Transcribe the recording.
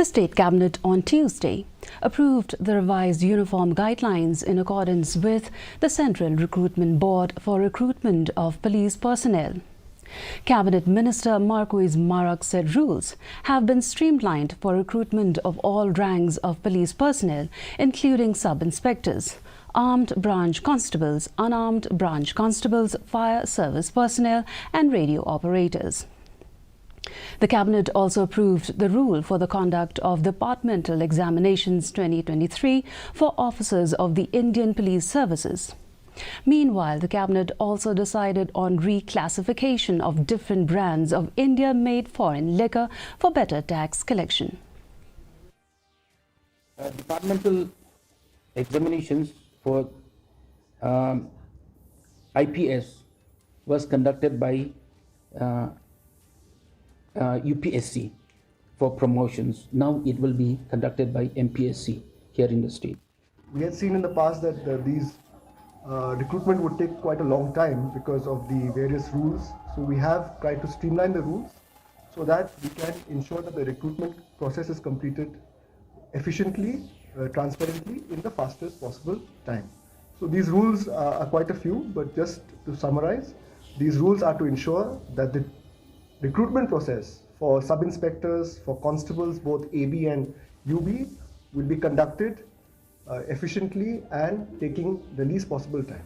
The State Cabinet on Tuesday approved the revised uniform guidelines in accordance with the Central Recruitment Board for recruitment of police personnel. Cabinet Minister Marquis Marak said rules have been streamlined for recruitment of all ranks of police personnel, including sub-inspectors, armed branch constables, unarmed branch constables, fire service personnel and radio operators. The Cabinet also approved the rule for the conduct of Departmental Examinations 2023 for officers of the Indian Police Services. Meanwhile, the Cabinet also decided on reclassification of different brands of India-made foreign liquor for better tax collection. Departmental examinations for IPS was conducted by UPSC for promotions. Now it will be conducted by MPSC here in the state. We had seen in the past that these recruitment would take quite a long time because of the various rules. So we have tried to streamline the rules so that we can ensure that the recruitment process is completed efficiently, transparently in the fastest possible time. So these rules are quite a few, but just to summarize, these rules are to ensure that the recruitment process for sub-inspectors, for constables, both AB and UB, will be conducted efficiently and taking the least possible time.